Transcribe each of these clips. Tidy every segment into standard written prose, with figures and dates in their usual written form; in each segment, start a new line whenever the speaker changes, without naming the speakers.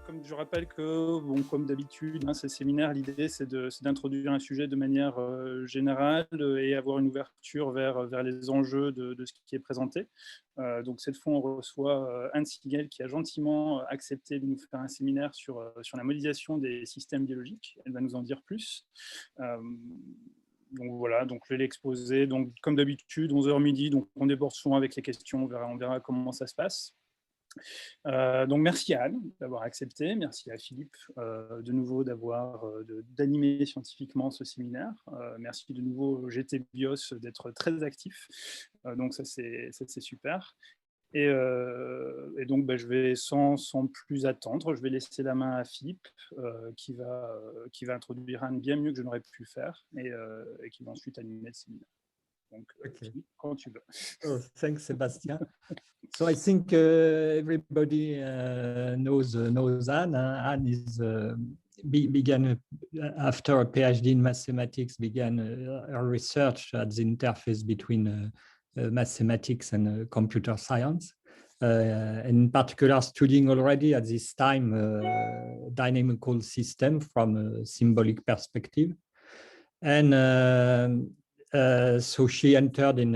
comme je rappelle que, bon, comme d'habitude, hein, ces séminaires, l'idée c'est d'introduire un sujet de manière générale et avoir une ouverture vers les enjeux de ce qui est présenté. Donc cette fois, on reçoit Anne Sigel qui a gentiment accepté de nous faire un séminaire sur la modélisation des systèmes biologiques. Elle va nous en dire plus. Donc voilà, donc je vais l'exposer. Donc comme d'habitude, 11h midi, donc on déborde souvent avec les questions, on verra comment ça se passe. Donc merci à Anne d'avoir accepté, merci à Philippe de nouveau d'animer scientifiquement ce séminaire, merci de nouveau au GT BIOS d'être très actif, donc ça c'est super. Et donc je vais sans plus attendre, je vais laisser la main à Philippe qui va introduire Anne bien mieux que je n'aurais pu le faire et qui va ensuite animer le séminaire. Donc, Philippe, quand tu veux.
Oh, thanks, Sébastien. So I think everybody knows Anne. Anne is began after a PhD in mathematics, began her research at the interface between mathematics and computer science, and in particular studying already at this time dynamical system from a symbolic perspective. And so she entered in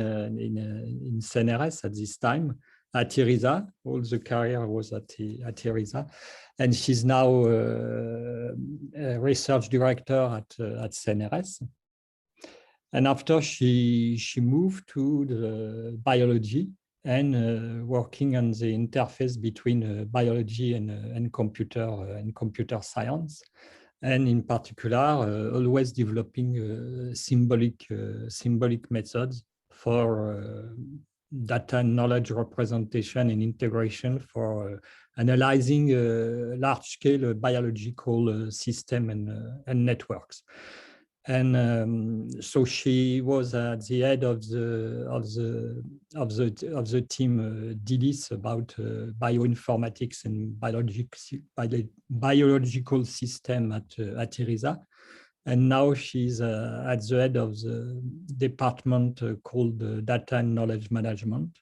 CNRS at this time, at IRISA. All the career was at IRISA. And she's now a research director at CNRS. And after she moved to the biology and working on the interface between biology and computer science. And in particular, always developing symbolic methods for data and knowledge representation and integration for analyzing large-scale biological system and networks. And so she was at the head of the team DILIS about bioinformatics and biological system at IRISA. And now she's at the head of the department called Data and Knowledge Management.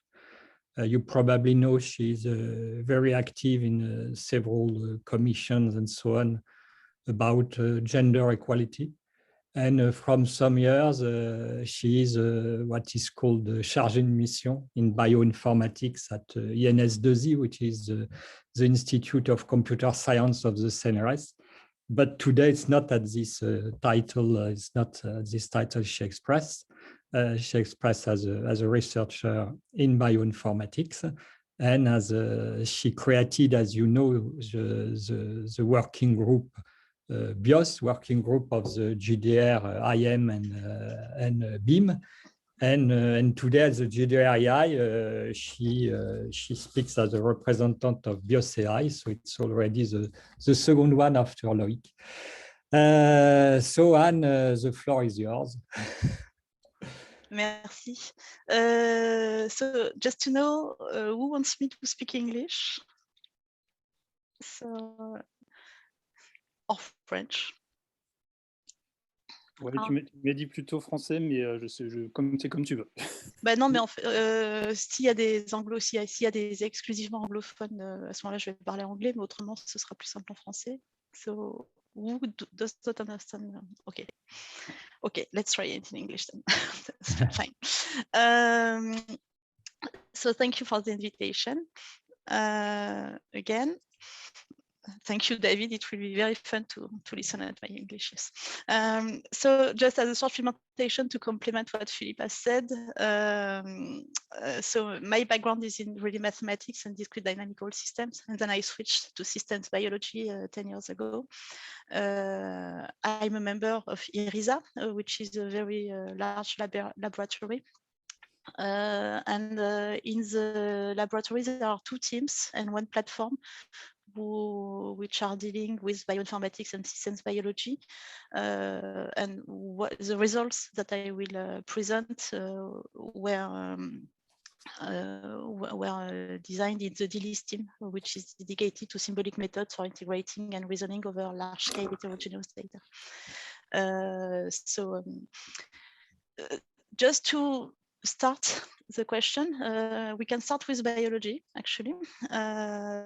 You probably know she's very active in several commissions and so on about gender equality. And from some years, she is what is called chargée de mission in bioinformatics at INS2I, which is the Institute of Computer Science of the CNRS. But today it's not at this title. It's not this title she expressed. She expressed as a researcher in bioinformatics, and as she created, as you know, the working group. BIOS working group of the GDR, IM, and BIM, and today as the GDR AI, she speaks as a representative of BIOS AI, so it's already the second one after Loïc. So Anne, the floor is yours.
Merci. So just to know, who wants me to speak English? So. Or French.
Ouais, tu m'as dit plutôt français, mais c'est comme tu veux.
Bah non, mais en fait, s'il y a des anglo, s'il y a des exclusivement anglophones, à ce moment-là, je vais parler anglais, mais autrement, ce sera plus simple en français. So, who does not understand? Okay, let's try it in English then. That's fine. So thank you for the invitation. Again. Thank you, David. It will be very fun to listen at my English. So just as a short presentation to complement what Philippe has said, so my background is in really mathematics and discrete dynamical systems, and then I switched to systems biology 10 years ago. I'm a member of IRISA, which is a very large laboratory. And in the laboratory, there are two teams and one platform which are dealing with bioinformatics and systems biology. And the results that I will present were designed in the DILIS team, which is dedicated to symbolic methods for integrating and reasoning over large-scale heterogeneous data. Just to start the question, we can start with biology, actually.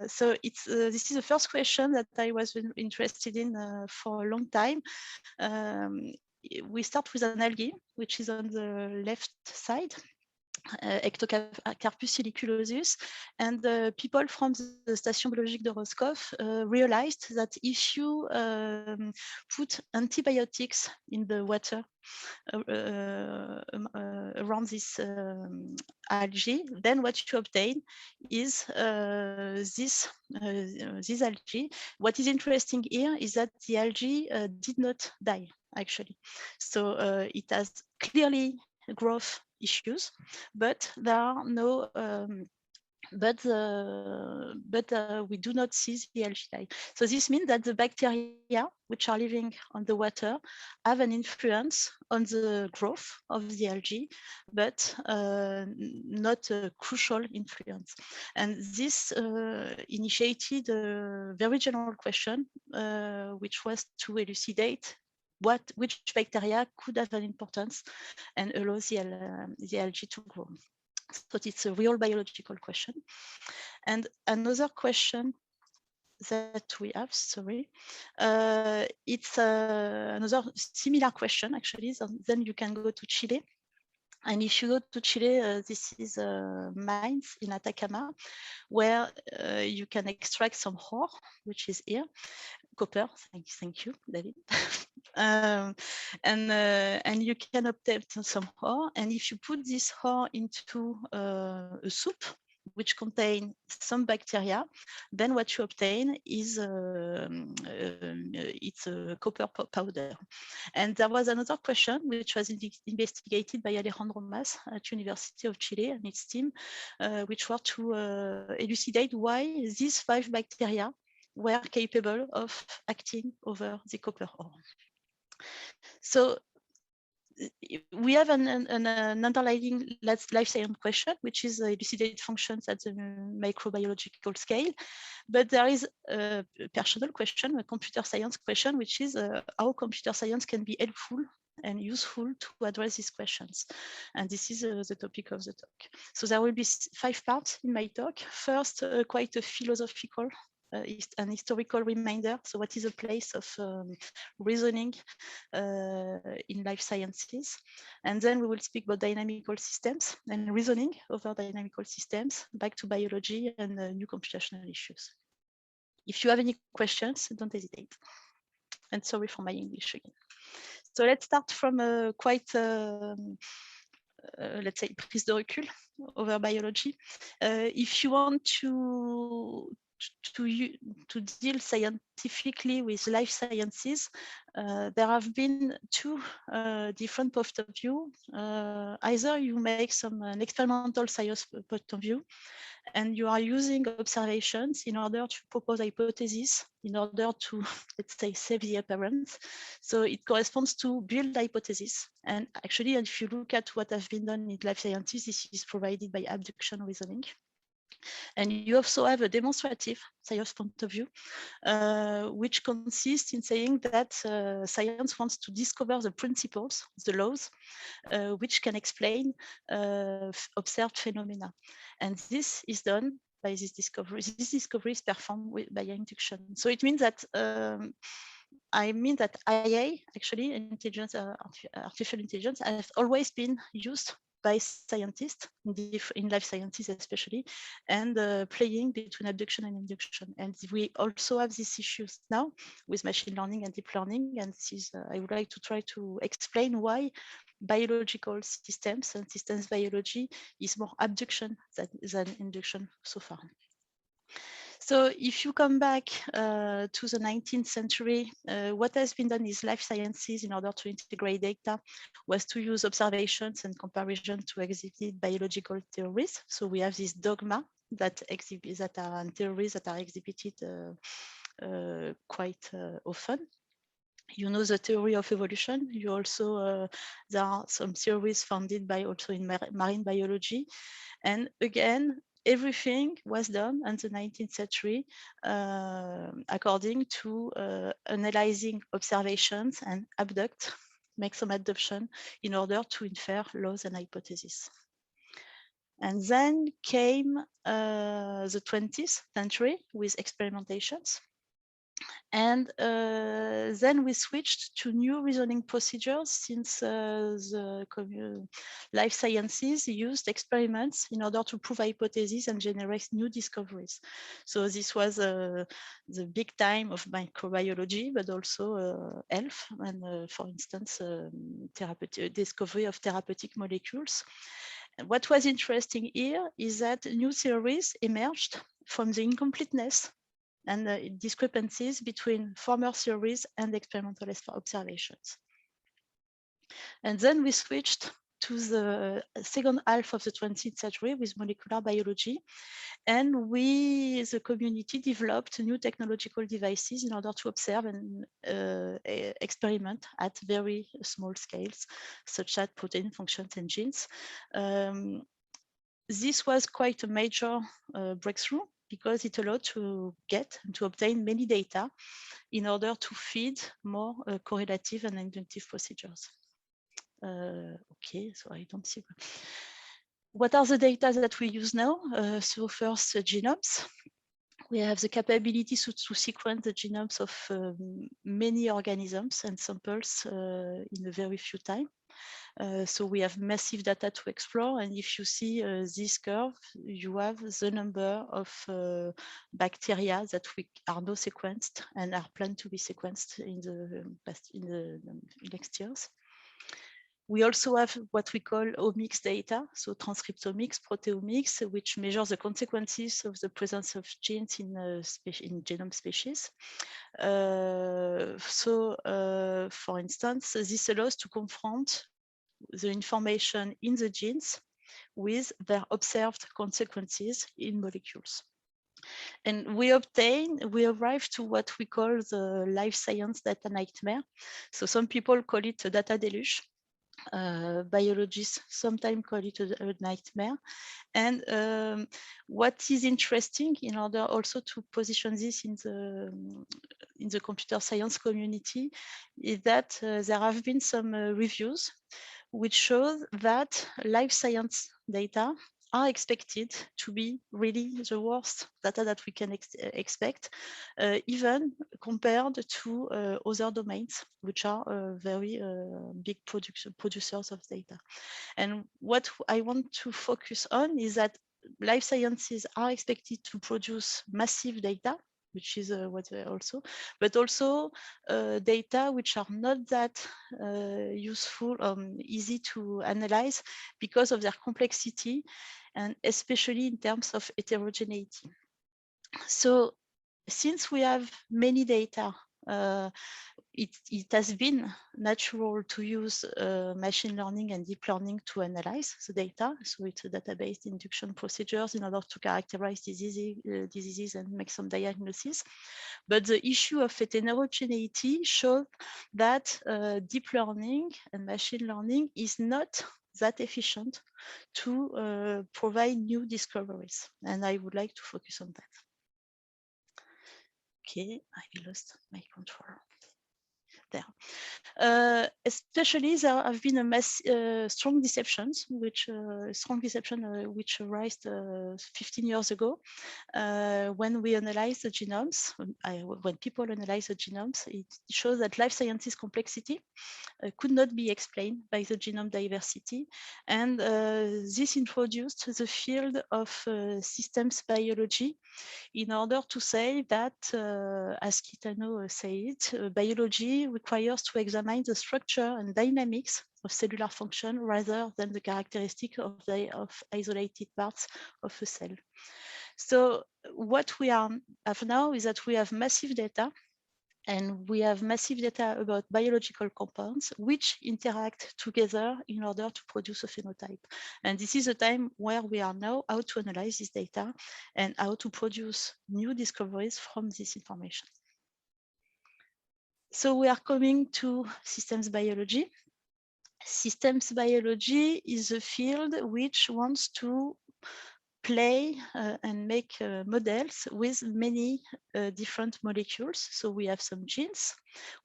So this is the first question that I was interested in for a long time. We start with an algae, which is on the left side. Ectocarpus siliculosus, and people from the Station Biologique de Roscoff realized that if you put antibiotics in the water around this algae, then what you obtain is this algae. What is interesting here is that the algae did not die, actually. So it has clearly growth issues, but there are no we do not see the algae die. So this means that the bacteria which are living on the water have an influence on the growth of the algae, but not a crucial influence. And this initiated a very general question, which was to elucidate which bacteria could have an importance and allow the algae to grow. So it's a real biological question. And another question that we have, sorry, it's another similar question, actually. So then you can go to Chile. And if you go to Chile, this is mines in Atacama, where you can extract some ore, which is here, copper. Thank you, David. And you can obtain some ore. And if you put this ore into a soup, which contain some bacteria, then what you obtain is it's a copper powder. And there was another question which was investigated by Alejandro Mas at University of Chile and its team, which were to elucidate why these 5 bacteria were capable of acting over the copper ore. So we have an underlying life science question, which is elucidate functions at the microbiological scale. But there is a personal question, a computer science question, which is how computer science can be helpful and useful to address these questions. And this is the topic of the talk. So there will be 5 parts in my talk. First, quite a philosophical an historical reminder. So what is the place of reasoning in life sciences? And then we will speak about dynamical systems and reasoning over dynamical systems, back to biology and new computational issues. If you have any questions, don't hesitate. And sorry for my English again. So let's start from a quite, let's say, prise de recul over biology. If you want to deal scientifically with life sciences, there have been 2 different points of view. Either you make an experimental science point of view, and you are using observations in order to propose hypotheses, in order to, let's say, save the appearance. So it corresponds to build hypothesis. And actually, if you look at what has been done in life sciences, this is provided by abduction reasoning. And you also have a demonstrative science point of view, which consists in saying that science wants to discover the principles, the laws, which can explain observed phenomena. And this is done by this discovery. This discovery is performed by induction. So it means that IA, actually, artificial intelligence, has always been used by scientists in life sciences especially, and playing between abduction and induction. And we also have these issues now with machine learning and deep learning. And this is, I would like to try to explain why biological systems and systems biology is more abduction than induction so far. So if you come back to the 19th century, what has been done is life sciences in order to integrate data was to use observations and comparison to exhibit biological theories. So we have this dogma that are theories that are exhibited quite often. You know the theory of evolution. You also, there are some theories founded by also in marine biology. And again, everything was done in the 19th century according to analyzing observations and make some adoption in order to infer laws and hypotheses. And then came the 20th century with experimentations. And then we switched to new reasoning procedures since the life sciences used experiments in order to prove hypotheses and generate new discoveries. So this was the big time of microbiology, but also health, and for instance, discovery of therapeutic molecules. And what was interesting here is that new theories emerged from the incompleteness and discrepancies between former theories and experimental observations. And then we switched to the second half of the 20th century with molecular biology. And we, the community, developed new technological devices in order to observe and experiment at very small scales, such as protein functions and genes. This was quite a major breakthrough, because it allowed to get and to obtain many data in order to feed more correlative and inductive procedures. Okay, so I don't see. What are the data that we use now? So first, genomes. We have the capability to sequence the genomes of many organisms and samples in a very few time. So we have massive data to explore, and if you see this curve, you have the number of bacteria that we are now sequenced and are planned to be sequenced in the next years. We also have what we call omics data, so transcriptomics, proteomics, which measures the consequences of the presence of genes in genome species. For instance, this allows to confront the information in the genes with their observed consequences in molecules. And we arrived to what we call the life science data nightmare. So some people call it a data deluge. Biologists sometimes call it a nightmare. And what is interesting, in order also to position this in the computer science community, is that there have been some reviews which shows that life science data are expected to be really the worst data that we can expect, even compared to other domains, which are very big producers of data. And what I want to focus on is that life sciences are expected to produce massive data, which is what also, but also data which are not that useful, easy to analyze because of their complexity, and especially in terms of heterogeneity. So since we have many data, it has been natural to use machine learning and deep learning to analyze the data. So it's a database induction procedures in order to characterize diseases and make some diagnosis. But the issue of heterogeneity shows that deep learning and machine learning is not that efficient to provide new discoveries. And I would like to focus on that. Okay, I lost my control. There. Especially there have been a strong deception which arose 15 years ago when we analyzed the genomes. When people analyze the genomes, it shows that life sciences complexity could not be explained by the genome diversity, and this introduced the field of systems biology in order to say that, as Kitano said, biology requires to examine the structure and dynamics of cellular function rather than the characteristic of isolated parts of a cell. So what we have now is that we have massive data, and we have massive data about biological compounds which interact together in order to produce a phenotype. And this is a time where we are now how to analyze this data and how to produce new discoveries from this information. So we are coming to systems biology. Systems biology is a field which wants to play and make models with many different molecules. So we have some genes,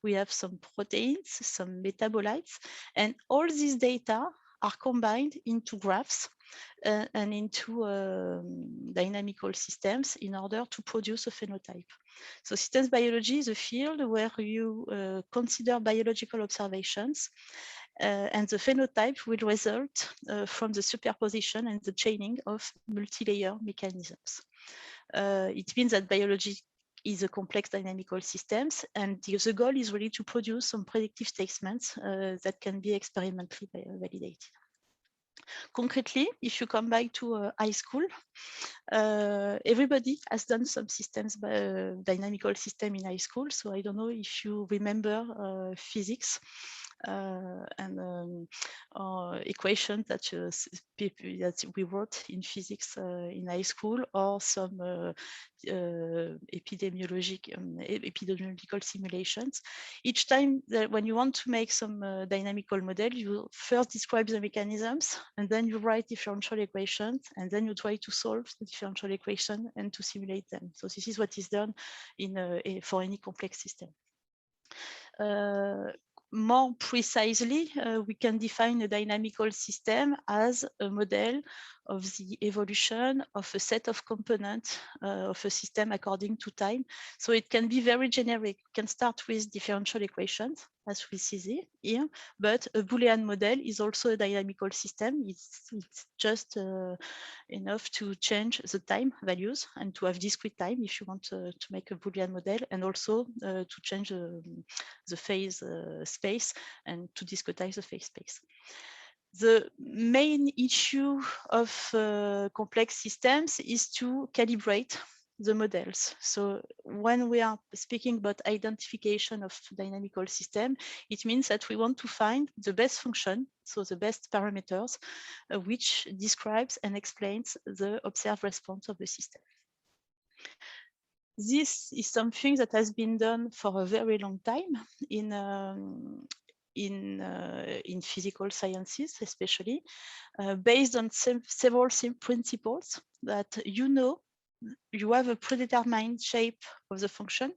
we have some proteins, some metabolites, and all these data are combined into graphs and into dynamical systems in order to produce a phenotype. So systems biology is a field where you consider biological observations and the phenotype will result from the superposition and the chaining of multi-layer mechanisms. It means that biology is a complex dynamical systems, and the goal is really to produce some predictive statements that can be experimentally validated. Concretely, if you come back to high school, everybody has done some systems, dynamical system in high school. So I don't know if you remember physics and equations that we wrote in physics in high school, or some epidemiological simulations. Each time that when you want to make some dynamical model, you first describe the mechanisms, and then you write differential equations, and then you try to solve the differential equation and to simulate them. So this is what is done in for any complex system. More precisely, we can define a dynamical system as a model of the evolution of a set of components of a system according to time. So it can be very generic. We can start with differential equations, as we see here, but a Boolean model is also a dynamical system. It's just enough to change the time values and to have discrete time if you want to make a Boolean model, and also to change the phase space and to discretize the phase space. The main issue of complex systems is to calibrate the models. So when we are speaking about identification of dynamical system, it means that we want to find the best function, so the best parameters, which describes and explains the observed response of the system. This is something that has been done for a very long time in physical sciences, especially based on several principles that you have a predetermined shape of the function,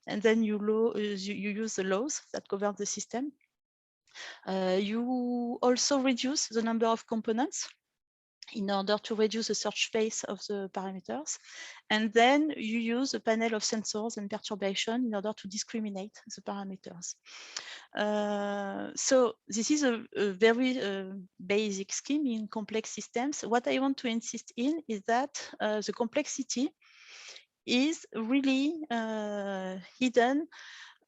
and then you use the laws that govern the system. You also reduce the number of components in order to reduce the search space of the parameters. And then you use a panel of sensors and perturbation in order to discriminate the parameters. So this is a very basic scheme in complex systems. What I want to insist in is that the complexity is really hidden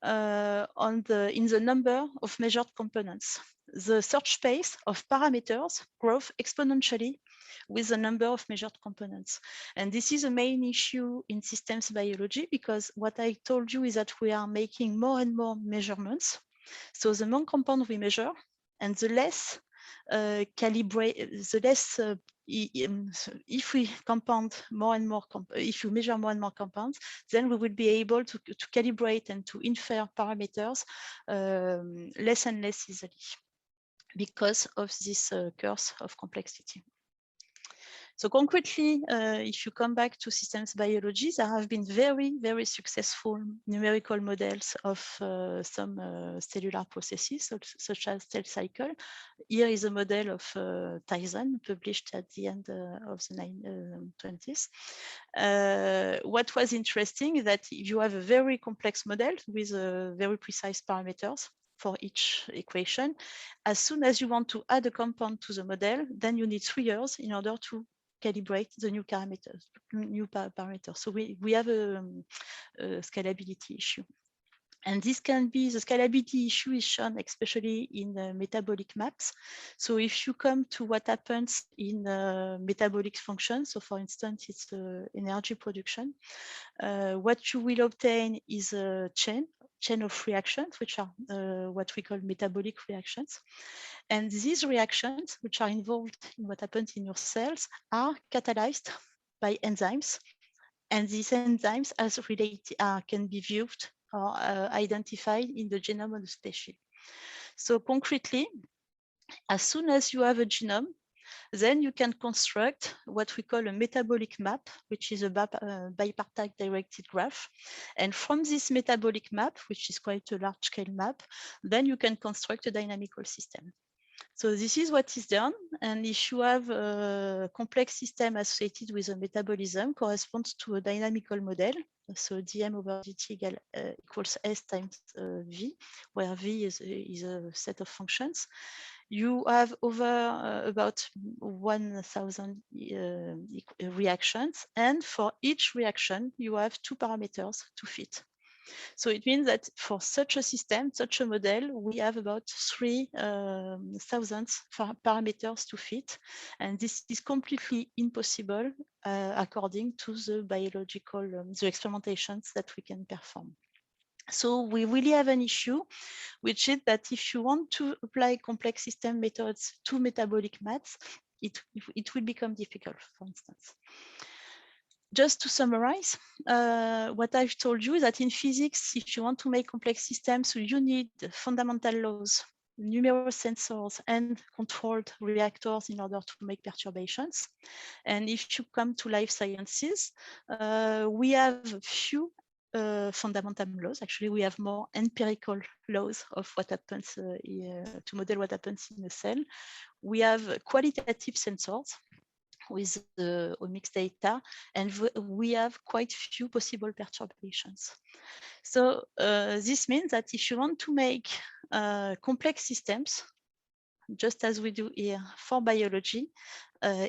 in the number of measured components. The search space of parameters grows exponentially with the number of measured components. And this is a main issue in systems biology, because what I told you is that we are making more and more measurements. So the more compound we measure, and the less if we compound more and more, if you measure more and more compounds, then we will be able to calibrate and to infer parameters less and less easily because of this curse of complexity. So concretely, if you come back to systems biology, there have been very, very successful numerical models of some cellular processes, such as cell cycle. Here is a model of Tyson, published at the end of the 1920s. What was interesting is that you have a very complex model with very precise parameters for each equation. As soon as you want to add a compound to the model, then you need 3 years in order to calibrate the new parameters. So we have a scalability issue. And this can be, the scalability issue is shown especially in metabolic maps. So if you come to what happens in metabolic functions, so for instance, it's energy production, what you will obtain is a chain of reactions, which are what we call metabolic reactions. And these reactions, which are involved in what happens in your cells, are catalyzed by enzymes. And these enzymes as related can be viewed or identified in the genome of the species. So concretely, as soon as you have a genome, then you can construct what we call a metabolic map, which is a bipartite directed graph. And from this metabolic map, which is quite a large scale map, then you can construct a dynamical system. So this is what is done. And if you have a complex system associated with a metabolism corresponds to a dynamical model. So dm over dt equals s times v, where v is a set of functions. You have over about 1,000 reactions. And for each reaction, you have 2 parameters to fit. So it means that for such a system, such a model, we have about 3,000 parameters to fit. And this is completely impossible according to the biological, the experimentations that we can perform. So we really have an issue, which is that if you want to apply complex system methods to metabolic maps, it will become difficult, for instance. Just to summarize, what I've told you is that in physics, if you want to make complex systems, you need fundamental laws, numerous sensors, and controlled reactors in order to make perturbations. And if you come to life sciences, we have few fundamental laws. Actually, we have more empirical laws of what happens to model what happens in a cell. We have qualitative sensors with the omics data, and we have quite few possible perturbations. So this means that if you want to make complex systems, just as we do here for biology,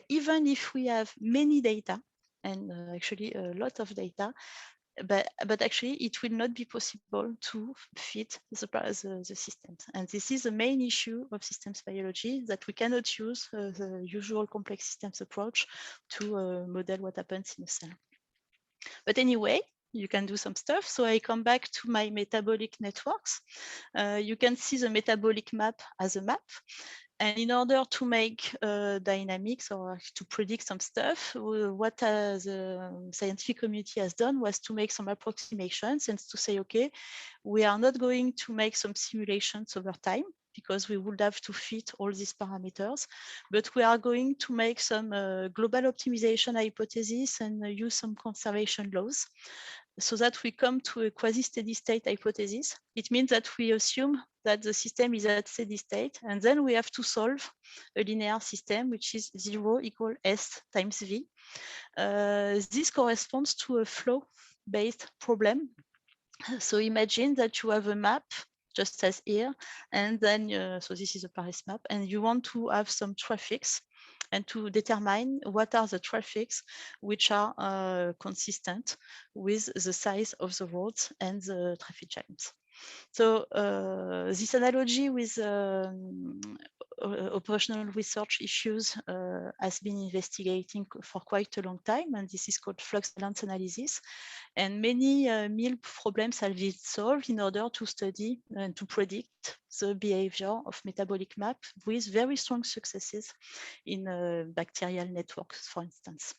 even if we have many data, and actually a lot of data, but actually it will not be possible to fit the systems. And this is the main issue of systems biology, that we cannot use the usual complex systems approach to model what happens in a cell. But anyway, you can do some stuff. So I come back to my metabolic networks. You can see the metabolic map as a map. And in order to make dynamics or to predict some stuff, what the scientific community has done was to make some approximations and to say, okay, we are not going to make some simulations over time because we would have to fit all these parameters, but we are going to make some global optimization hypothesis and use some conservation laws, so that we come to a quasi-steady state hypothesis. It means that we assume that the system is at steady state, and then we have to solve a linear system, which is 0 equal S times V. This corresponds to a flow-based problem. So imagine that you have a map, just as here, and then, so this is a Paris map, and you want to have some traffics, and to determine what are the traffics which are consistent with the size of the roads and the traffic jams. So this analogy with operational research issues has been investigating for quite a long time, and this is called flux balance analysis. And many MIL problems have been solved in order to study and to predict the behavior of metabolic map with very strong successes in bacterial networks, for instance.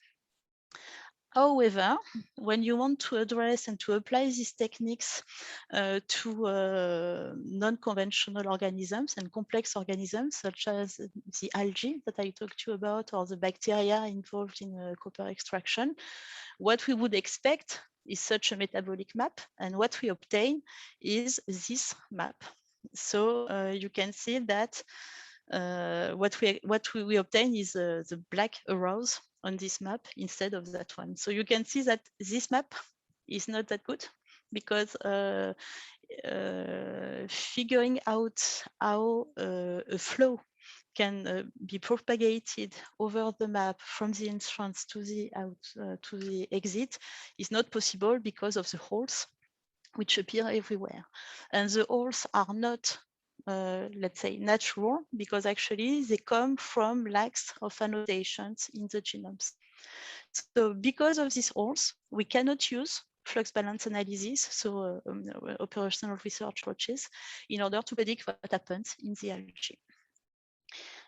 However, when you want to address and to apply these techniques to non-conventional organisms and complex organisms, such as the algae that I talked to you about, or the bacteria involved in copper extraction, what we would expect is such a metabolic map, and what we obtain is this map. So you can see that what we obtain is the black arrows on this map instead of that one. So you can see that this map is not that good, because figuring out how a flow can be propagated over the map from the entrance to the exit is not possible because of the holes which appear everywhere. And the holes are not, let's say, natural, because actually they come from lacks of annotations in the genomes. So because of these holes, we cannot use flux balance analysis, so operational research approaches, in order to predict what happens in the algae.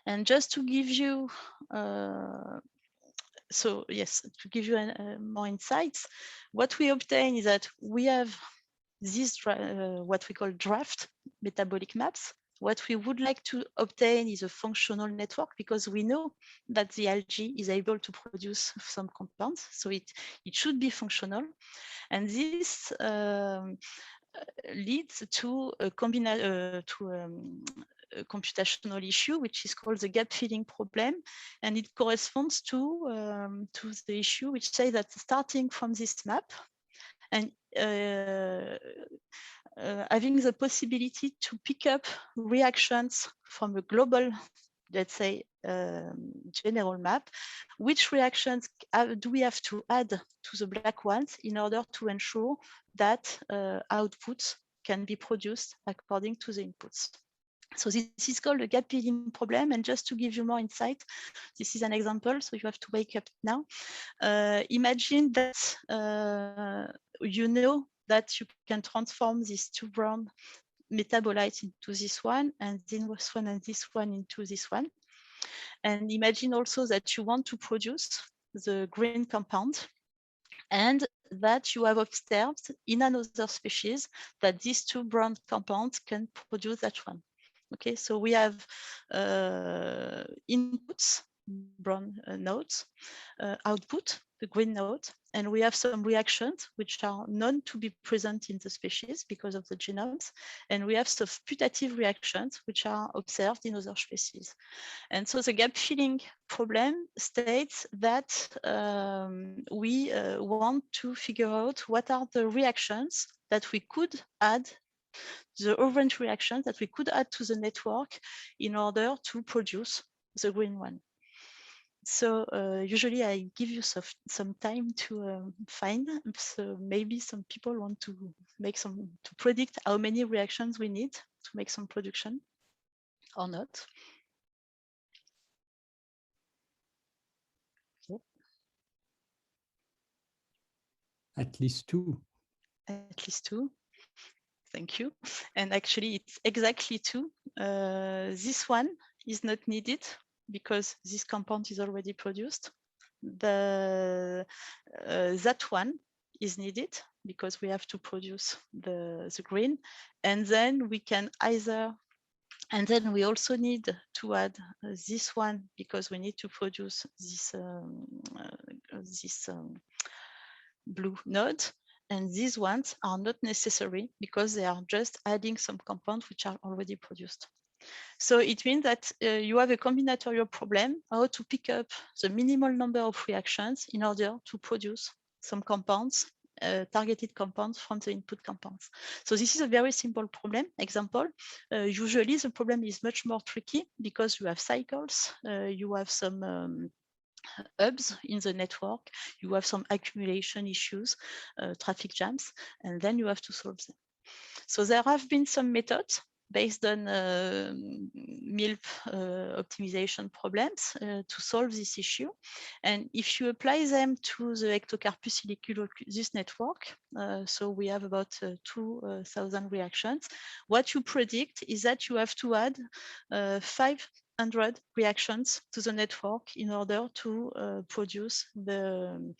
And just to give you, so yes, to give you more insights, what we obtain is that we have these what we call draft metabolic maps. What we would like to obtain is a functional network, because we know that the algae is able to produce some compounds, so it should be functional. And this leads to a computational issue, which is called the gap filling problem, and it corresponds to the issue which says that starting from this map and having the possibility to pick up reactions from a global, let's say, general map, which reactions do we have to add to the black ones in order to ensure that outputs can be produced according to the inputs. So this is called a gap filling problem. And just to give you more insight, this is an example, so you have to wake up now. Imagine that you know that you can transform these two brown metabolites into this one, and this one and this one into this one. And imagine also that you want to produce the green compound, and that you have observed in another species that these two brown compounds can produce that one. Okay, so we have inputs, brown nodes, output, the green node, and we have some reactions which are known to be present in the species because of the genomes, and we have some putative reactions which are observed in other species. And so the gap filling problem states that we want to figure out what are the reactions that we could add, the orange reactions that we could add to the network in order to produce the green one. So usually I give you some time to find. So maybe some people want to make to predict how many reactions we need to make some production or not. Okay.
At least two.
At least two. Thank you. And actually, it's exactly two. This one is not needed because this compound is already produced. That one is needed because we have to produce the green. And then we can either, and then we also need to add this one because we need to produce this, blue node. And these ones are not necessary because they are just adding some compounds which are already produced. So it means that you have a combinatorial problem, how to pick up the minimal number of reactions in order to produce some compounds, targeted compounds from the input compounds. So this is a very simple problem example. Usually the problem is much more tricky because you have cycles, you have some hubs in the network, you have some accumulation issues, traffic jams, and then you have to solve them. So there have been some methods based on MILP optimization problems to solve this issue. And if you apply them to the Ectocarpus siliculosus network, so we have about 2,000 reactions, what you predict is that you have to add 500 reactions to the network in order to produce the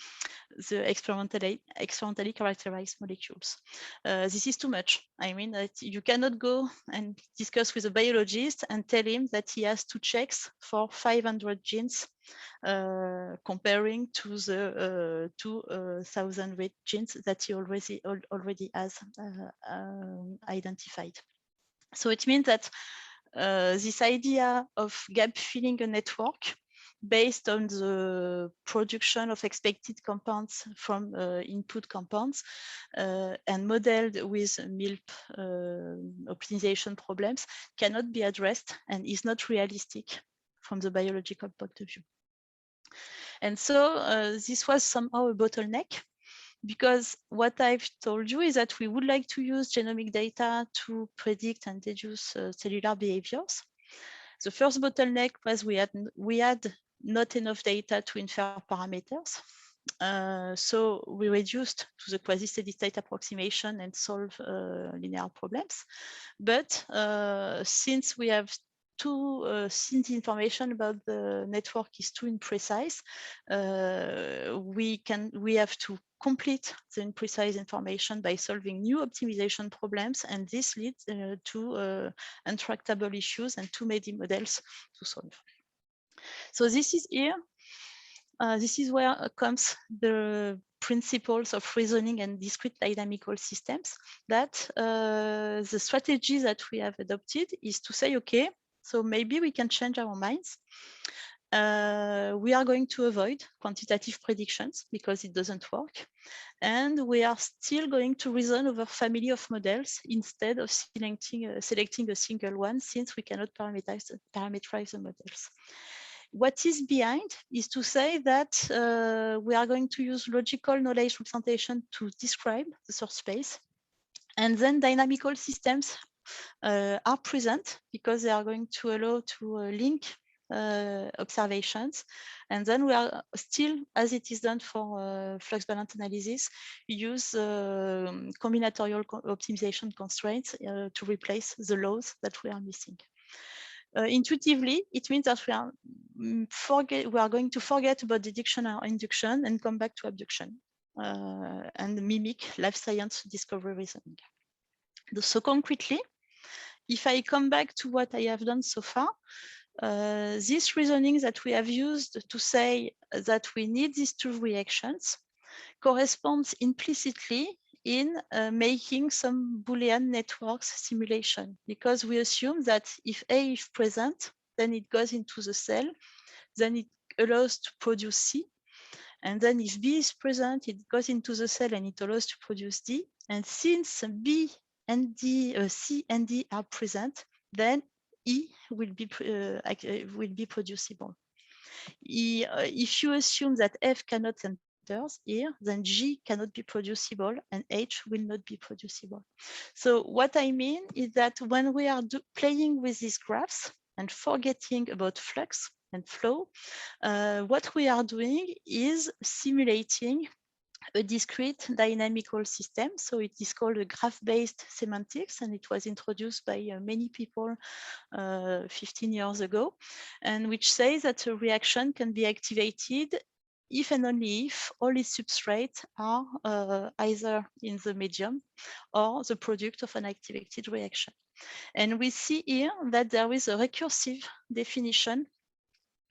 experimentally characterized molecules. This is too much. I mean, that you cannot go and discuss with a biologist and tell him that he has to check for 500 genes comparing to the 2,000 genes that he already has identified. So it means that this idea of gap filling a network based on the production of expected compounds from input compounds and modeled with MILP optimization problems cannot be addressed and is not realistic from the biological point of view. And so this was somehow a bottleneck, because what I've told you is that we would like to use genomic data to predict and deduce cellular behaviors. The first bottleneck was we had not enough data to infer parameters. So we reduced to the quasi-steady state approximation and solve linear problems. But since we have since the information about the network is too imprecise, we have to complete the imprecise information by solving new optimization problems, and this leads to intractable issues and too many models to solve. So this is here. This is where comes the principles of reasoning and discrete dynamical systems, that the strategy that we have adopted is to say, okay, So maybe we can change our minds. We are going to avoid quantitative predictions because it doesn't work. And we are still going to reason over family of models instead of selecting a single one, since we cannot parameterize the models. What is behind is to say that we are going to use logical knowledge representation to describe the source space. And then dynamical systems are present because they are going to allow to link observations. And then we are still, as it is done for flux balance analysis, use combinatorial optimization constraints to replace the laws that we are missing. Intuitively, it means that we are going to forget about deduction or induction and come back to abduction and mimic life science discovery reasoning. So concretely, if I come back to what I have done so far, this reasoning that we have used to say that we need these two reactions corresponds implicitly in making some Boolean networks simulation, because we assume that if A is present, then it goes into the cell, then it allows to produce C. And then if B is present, it goes into the cell and it allows to produce D. And since B and D, C and D are present, then E will be producible. If you assume that F cannot enter here, then G cannot be producible and H will not be producible. So what I mean is that when we are playing with these graphs and forgetting about flux and flow, what we are doing is simulating a discrete dynamical system. So it is called a graph-based semantics, and it was introduced by many people 15 years ago, and which says that a reaction can be activated if and only if all its substrates are either in the medium or the product of an activated reaction. And we see here that there is a recursive definition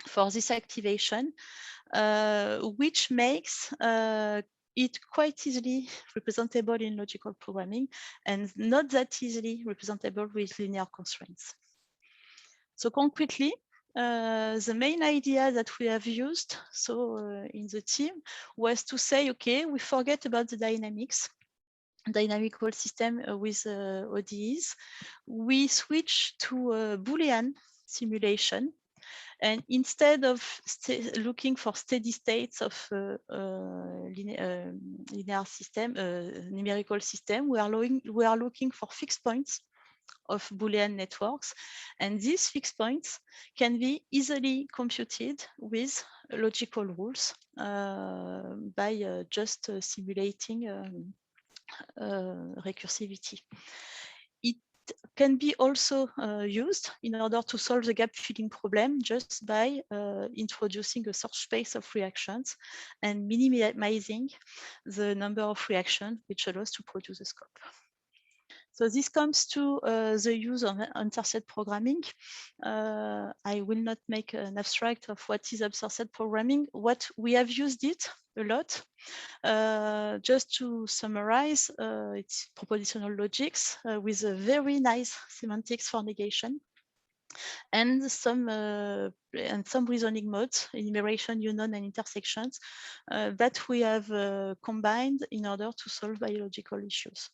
for this activation, which makes it quite easily representable in logical programming and not that easily representable with linear constraints. So concretely, the main idea that we have used in the team was to say, okay, we forget about the dynamical system with ODEs. We switch to a Boolean simulation. And instead of looking for steady states of linear system, numerical system, we are looking for fixed points of Boolean networks. And these fixed points can be easily computed with logical rules by just simulating recursivity. It can be also used in order to solve the gap filling problem just by introducing a search space of reactions and minimizing the number of reactions, which allows to produce a scope. So this comes to the use of unsourced programming. I will not make an abstract of what is unsourced programming. What we have used it a lot. Just to summarize, it's propositional logics with a very nice semantics for negation, and some reasoning modes, enumeration, union, and intersections that we have combined in order to solve biological issues.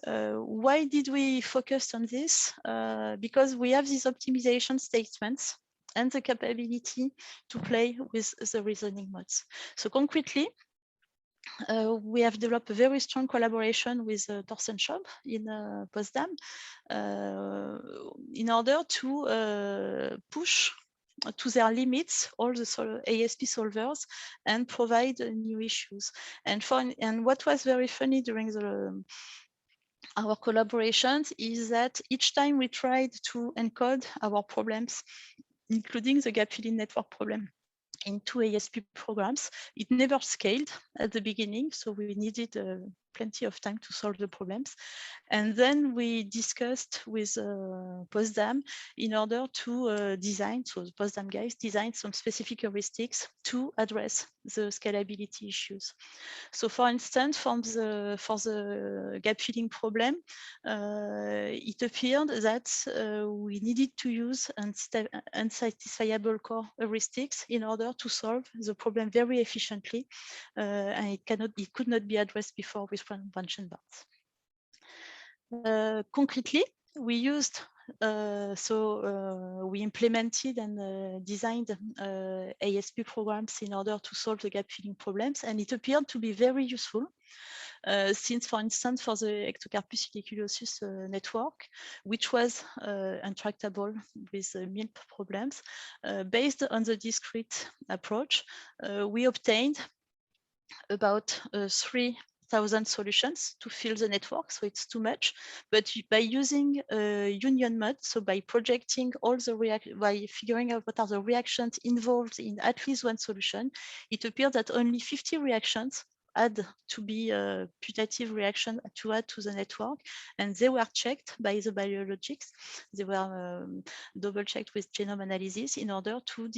Why did we focus on this? Because we have these optimization statements and the capability to play with the reasoning modes. So concretely, we have developed a very strong collaboration with Thorsten Schob in Potsdam in order to push to their limits all the ASP solvers and provide new issues. And what was very funny during our collaborations is that each time we tried to encode our problems, including the gap filling network problem, into ASP programs, it never scaled at the beginning. So we needed plenty of time to solve the problems. And then we discussed with Postdam in order to design, so the Postdam guys designed some specific heuristics to address the scalability issues. So for instance, for the gap filling problem, it appeared that we needed to use unsatisfiable core heuristics in order to solve the problem very efficiently, and it could not be addressed before with function bars. Concretely, we used we implemented and designed ASP programs in order to solve the gap filling problems, and it appeared to be very useful. Since, for instance, for the Ectocarpus siliculosus network, which was intractable with MILP problems, based on the discrete approach, we obtained about 3,000 solutions to fill the network, so it's too much. But by using union mode, so by projecting all the by figuring out what are the reactions involved in at least one solution, it appeared that only 50 reactions had to be a putative reaction to add to the network, and they were checked by the biologics. They were double checked with genome analysis in order to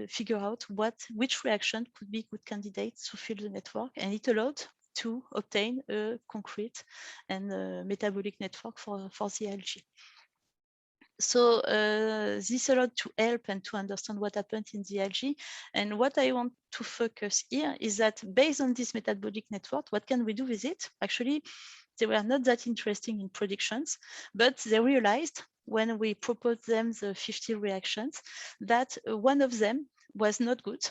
figure out which reaction could be good candidates to fill the network, and it allowed to obtain a concrete and metabolic network for the algae. So this allowed to help and to understand what happened in the algae. And what I want to focus here is that based on this metabolic network, what can we do with it? Actually, they were not that interesting in predictions, but they realized when we proposed them the 50 reactions that one of them was not good,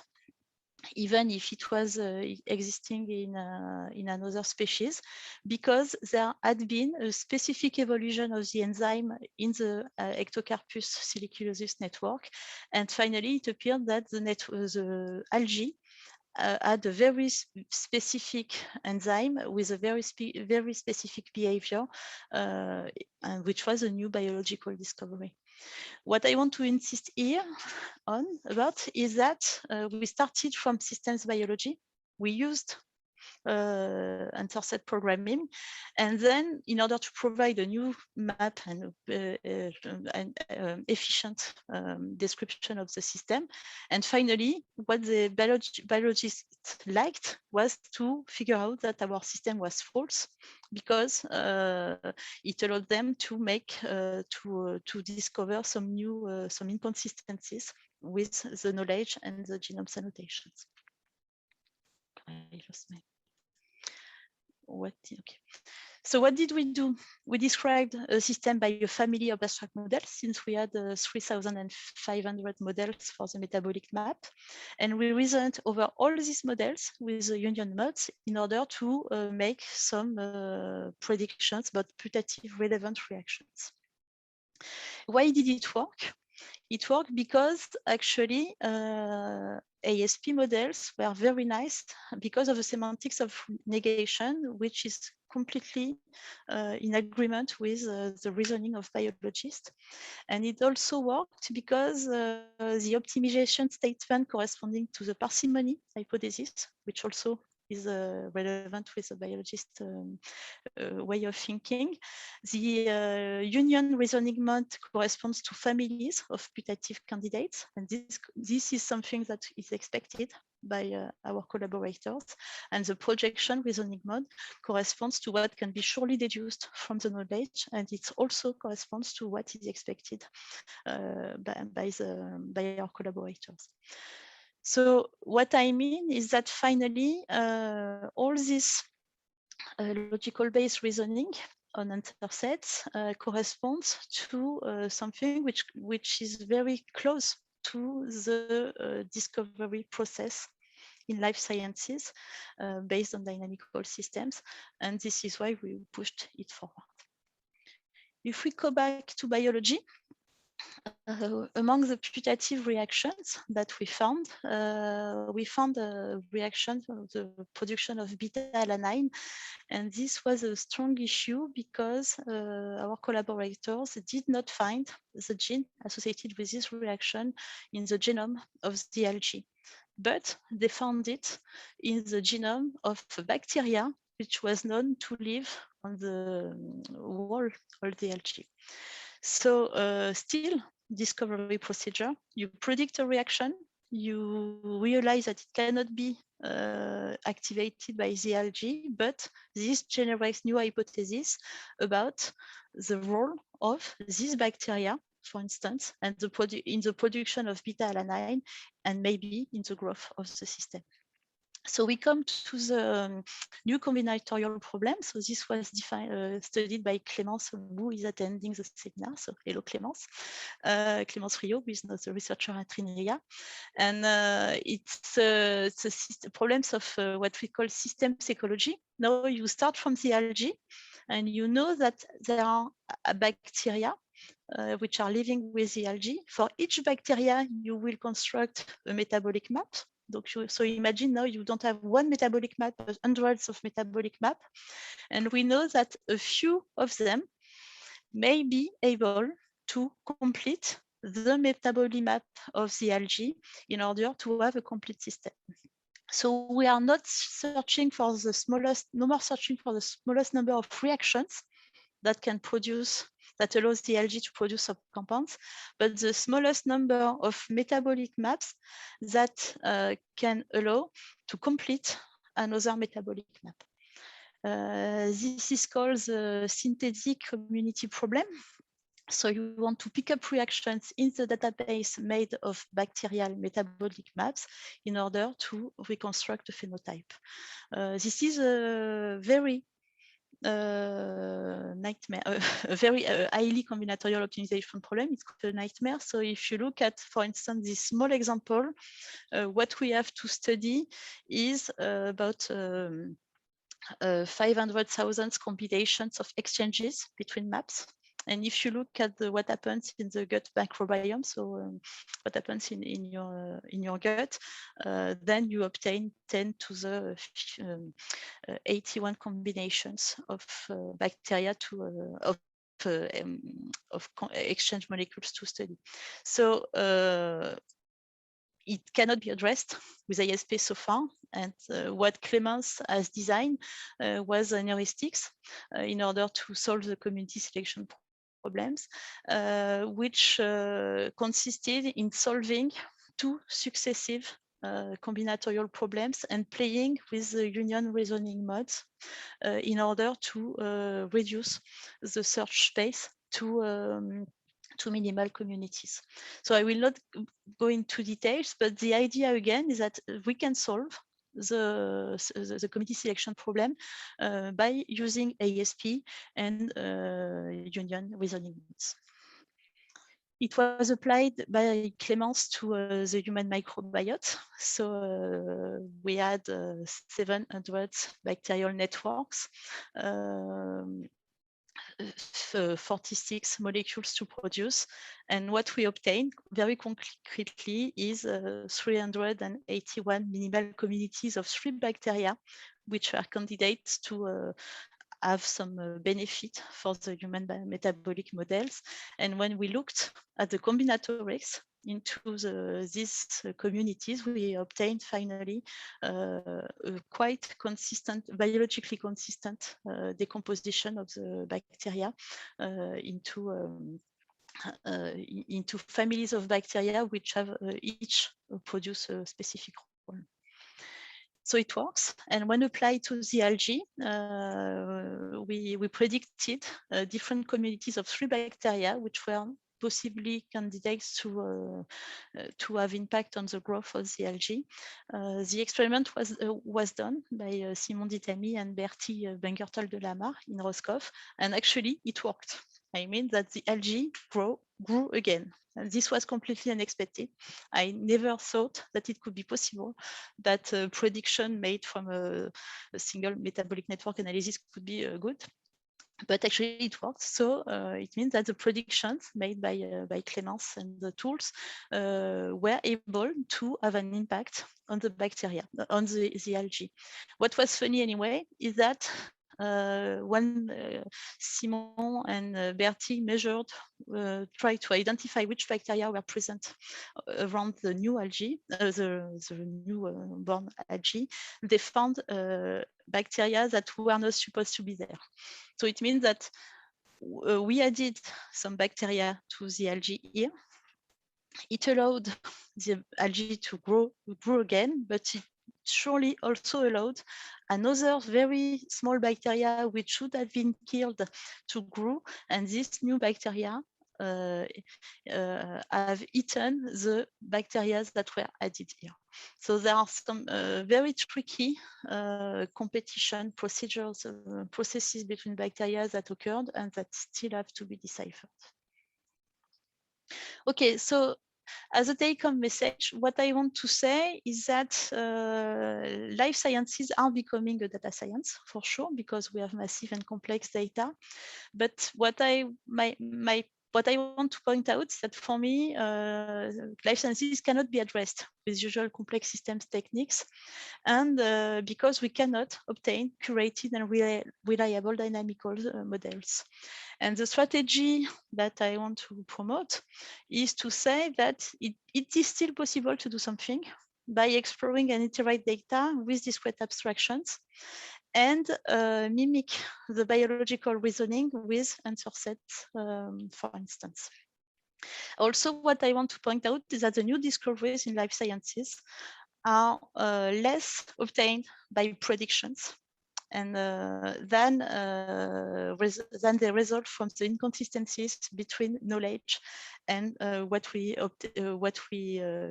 even if it was existing in another species, because there had been a specific evolution of the enzyme in the Ectocarpus siliculosus network. And finally, it appeared that the algae had a very specific enzyme with a very specific behavior, and which was a new biological discovery. What I want to insist here on about is that we started from systems biology. We used interset programming, and then in order to provide a new map and efficient description of the system, and finally what the biologists liked was to figure out that our system was false, because it allowed them to make to discover some new some inconsistencies with the knowledge and the genome annotations. I lost my okay. So what did we do? We described a system by a family of abstract models, since we had 3,500 models for the metabolic map. And we reasoned over all these models with the union modes in order to make some predictions about putative relevant reactions. Why did it work? It worked because actually ASP models were very nice because of the semantics of negation, which is completely in agreement with the reasoning of biologists. And it also worked because the optimization statement corresponding to the parsimony hypothesis, which also is relevant with the biologist way of thinking. The union reasoning mode corresponds to families of putative candidates, and this is something that is expected by our collaborators. And the projection reasoning mode corresponds to what can be surely deduced from the knowledge, and it also corresponds to what is expected by our collaborators. So what I mean is that finally, all this logical-based reasoning on intersets corresponds to something which is very close to the discovery process in life sciences based on dynamical systems, and this is why we pushed it forward. If we go back to biology, among the putative reactions that we found a reaction of the production of beta-alanine, and this was a strong issue because our collaborators did not find the gene associated with this reaction in the genome of the algae, but they found it in the genome of bacteria which was known to live on the wall of the algae. So still discovery procedure, you predict a reaction, you realize that it cannot be activated by the algae, but this generates new hypotheses about the role of these bacteria, for instance, and in the production of beta-alanine, and maybe in the growth of the system. So we come to the new combinatorial problem. So this was studied by Clémence, who is attending the seminar. So hello, Clémence. Clémence Rio, who is the researcher at INRIA. And it's the problems of what we call systems ecology. Now you start from the algae, and you know that there are bacteria which are living with the algae. For each bacteria, you will construct a metabolic map. So imagine now you don't have one metabolic map, but hundreds of metabolic maps. And we know that a few of them may be able to complete the metabolic map of the algae in order to have a complete system. So we are not searching for the smallest, no more searching for the smallest number of reactions that can produce, that allows the algae to produce subcompounds, but the smallest number of metabolic maps that can allow to complete another metabolic map. This is called the synthetic community problem. So you want to pick up reactions in the database made of bacterial metabolic maps in order to reconstruct a phenotype. This is a very nightmare, a very highly combinatorial optimization problem. It's called a nightmare. So if you look at, for instance, this small example, what we have to study is about 500,000 combinations of exchanges between maps. And if you look at what happens in the gut microbiome, so what happens in your gut, then you obtain 10 to the 81 combinations of bacteria of exchange molecules to study. So it cannot be addressed with ASP so far. And what Clémence has designed was an heuristics in order to solve the community selection problems, which consisted in solving two successive combinatorial problems and playing with the union reasoning modes in order to reduce the search space to minimal communities. So I will not go into details, but the idea again is that we can solve the community selection problem by using ASP and union reasoning modes. It was applied by Clémence to the human microbiota. So we had 700 bacterial networks, 46 molecules to produce. And what we obtained very concretely is 381 minimal communities of 3 bacteria, which are candidates to have some benefit for the human metabolic models. And when we looked at the combinatorics into these communities, we obtained finally a quite consistent, biologically consistent decomposition of the bacteria into families of bacteria which have each produce a specific role. So it works. And when applied to the algae, we predicted different communities of 3 bacteria, which were possibly candidates to have impact on the growth of the algae. The experiment was done by Simon Ditamy and Bertie Bungertel de Lamar in Roscoff, and actually it worked. I mean that the algae grew again. And this was completely unexpected. I never thought that it could be possible that a prediction made from a single metabolic network analysis could be good. But actually it works. So it means that the predictions made by Clémence and the tools were able to have an impact on the bacteria, on the algae. What was funny anyway is that when Simon and Bertie measured, tried to identify which bacteria were present around the new algae, the new born algae, they found bacteria that were not supposed to be there. So it means that we added some bacteria to the algae here. It allowed the algae to grow again, but it surely also allowed another very small bacteria which should have been killed to grow, and this new bacteria have eaten the bacteria that were added here. So there are some very tricky competition procedures, processes between bacteria that occurred and that still have to be deciphered. Okay, so as a take-home message, what I want to say is that life sciences are becoming a data science for sure, because we have massive and complex data. But what I want to point out is that for me, life sciences cannot be addressed with usual complex systems techniques, and because we cannot obtain curated and reliable dynamical models. And the strategy that I want to promote is to say that it is still possible to do something by exploring and iterate data with discrete abstractions and mimic the biological reasoning with answer sets, for instance. Also, what I want to point out is that the new discoveries in life sciences are less obtained by predictions and than they result from the inconsistencies between knowledge and what we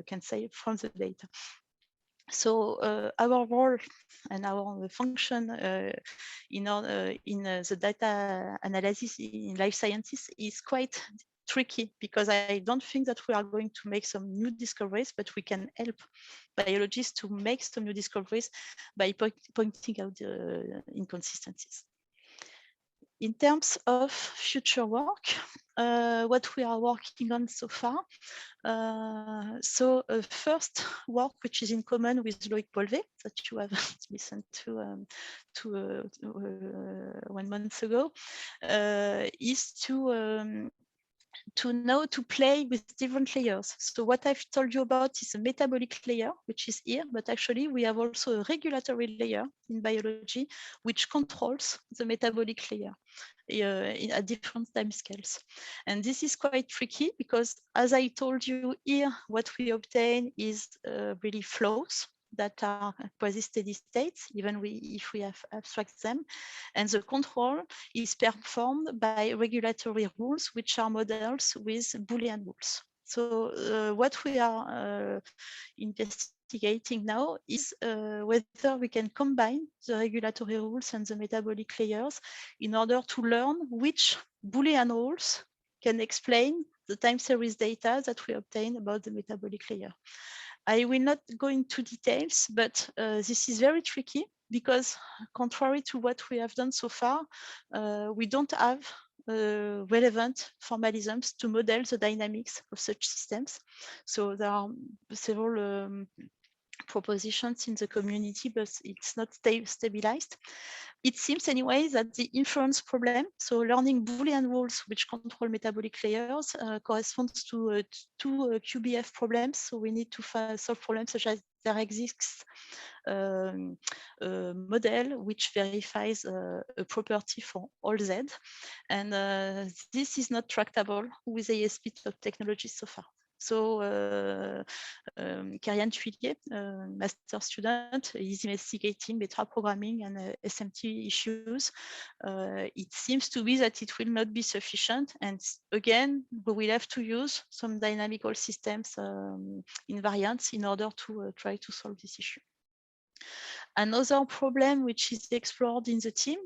can say from the data. So our role and our function in the data analysis in life sciences is quite tricky, because I don't think that we are going to make some new discoveries, but we can help biologists to make some new discoveries by pointing out the inconsistencies. In terms of future work, what we are working on so far. First work, which is in common with Loïc Polvé, that you have listened to 1 month ago, is to know to play with different layers. So what I've told you about is a metabolic layer, which is here, but actually we have also a regulatory layer in biology, which controls the metabolic layer at different time scales. And this is quite tricky because, as I told you here, what we obtain is really flows that are quasi-steady states, even if we have abstract them. And the control is performed by regulatory rules, which are models with Boolean rules. So what we are investigating now is whether we can combine the regulatory rules and the metabolic layers in order to learn which Boolean rules can explain the time series data that we obtain about the metabolic layer. I will not go into details, but this is very tricky because, contrary to what we have done so far, we don't have relevant formalisms to model the dynamics of such systems. So there are several propositions in the community, but it's not stabilized. It seems anyway that the inference problem, so learning Boolean rules which control metabolic layers, corresponds to two QBF problems. So we need to solve problems such as there exists a model which verifies a property for all Z. And this is not tractable with ASP technologies so far. So Kerian Thuillier, master student, is investigating meta programming and SMT issues. It seems to be that it will not be sufficient. And again, we will have to use some dynamical systems invariants in order to try to solve this issue. Another problem which is explored in the team,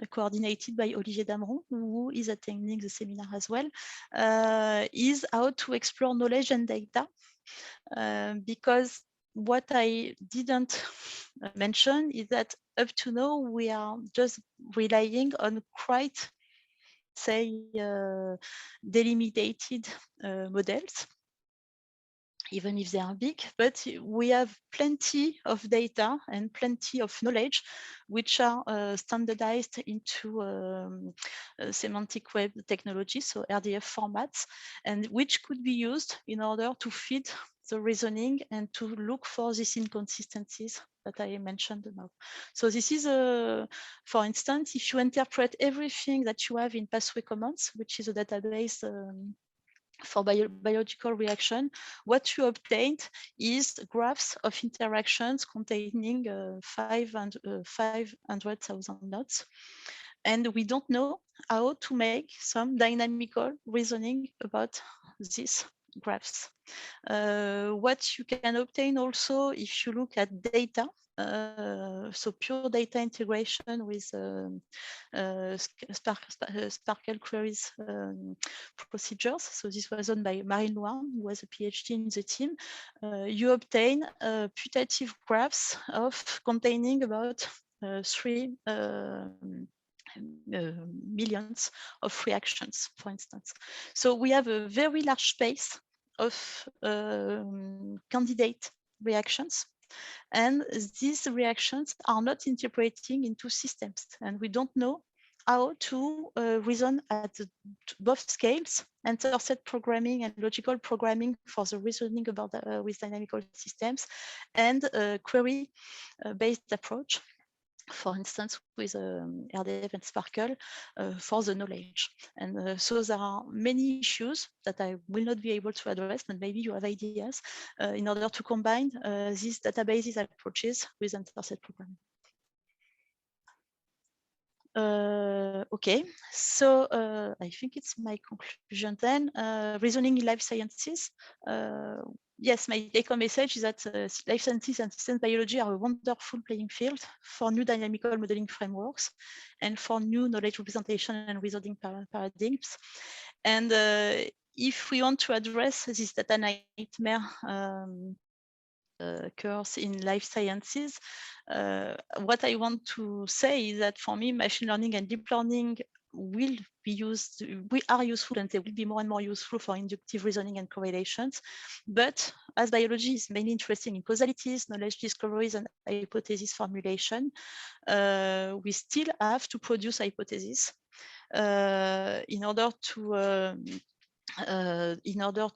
coordinated by Olivier Dameron, who is attending the seminar as well, is how to explore knowledge and data. Because what I didn't mention is that up to now, we are just relying on quite, say, delimited models. even if they are big, but we have plenty of data and plenty of knowledge which are standardized into semantic web technology, so RDF formats, and which could be used in order to feed the reasoning and to look for these inconsistencies that I mentioned now. So this is, for instance, if you interpret everything that you have in Pathway Commons, which is a database for biological reaction, what you obtained is graphs of interactions containing 500,000 nodes. And we don't know how to make some dynamical reasoning about these graphs. What you can obtain also if you look at data, so pure data integration with Sparkle queries procedures. So this was done by Marine Loin, who was a PhD in the team. You obtain putative graphs of containing about 3 millions of reactions, for instance. So we have a very large space of candidate reactions, and these reactions are not interpreting into systems, and we don't know how to reason at both scales, interset programming and logical programming for the reasoning about with dynamical systems, and query-based approach, for instance, with RDF and Sparkle for the knowledge. And so there are many issues that I will not be able to address, but maybe you have ideas in order to combine these databases approaches with interset programming. Okay, so I think it's my conclusion then. Reasoning in life sciences. Yes, my take-home message is that life sciences and systems biology are a wonderful playing field for new dynamical modeling frameworks and for new knowledge representation and reasoning paradigms. And if we want to address this data nightmare curse in life sciences, what I want to say is that for me, machine learning and deep learning will be used, we are useful, and they will be more and more useful for inductive reasoning and correlations. But as biology is mainly interested in causalities, knowledge discoveries, and hypothesis formulation, we still have to produce hypotheses in order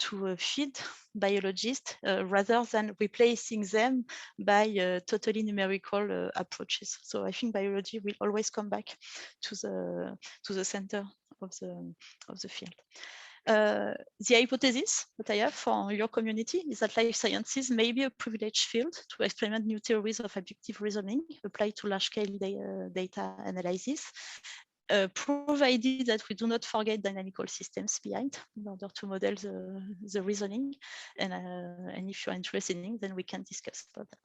to feed biologists rather than replacing them by totally numerical approaches. So I think biology will always come back to the center of the field. The hypothesis that I have for your community is that life sciences may be a privileged field to experiment new theories of objective reasoning applied to large-scale data analysis, provided that we do not forget dynamical systems behind in order to model the reasoning. And if you're interested in it, then we can discuss about that.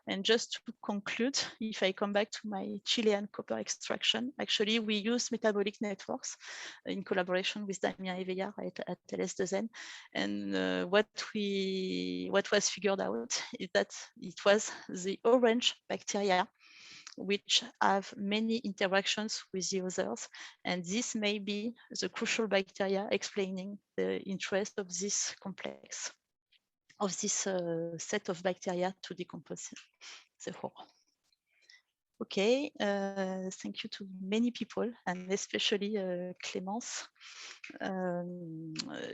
And just to conclude, if I come back to my Chilean copper extraction, actually we use metabolic networks in collaboration with Damien Eveillard at LS2N. And what was figured out is that it was the orange bacteria which have many interactions with the others. And this may be the crucial bacteria explaining the interest of this complex, of this set of bacteria to decompose the whole. Okay, thank you to many people, and especially Clémence,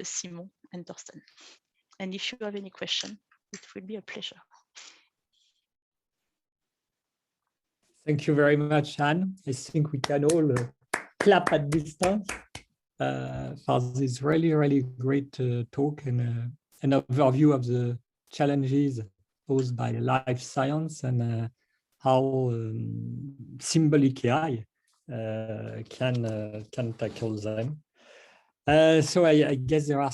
Simon, and Thorsten. And if you have any question, it will be a pleasure.
Thank you very much, Anne. I think we can all clap at distance for this really, really great talk and an overview of the challenges posed by life science and how symbolic AI can tackle them. So I guess there are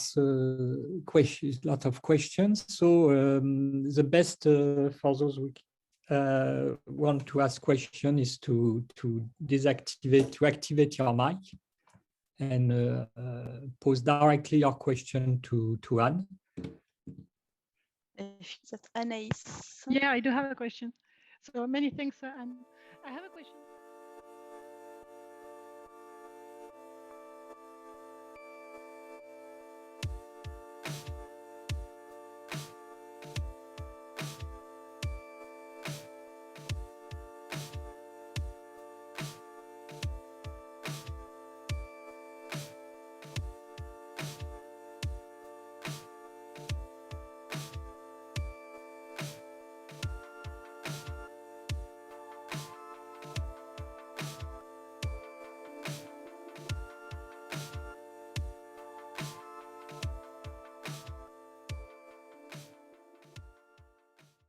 questions, a lot of questions. So the best for those who want to ask question is to activate your mic and pose directly your question to Anne.
I think that Anaïs.
Yeah, I do have a question. So many thanks, Anne. I have a question.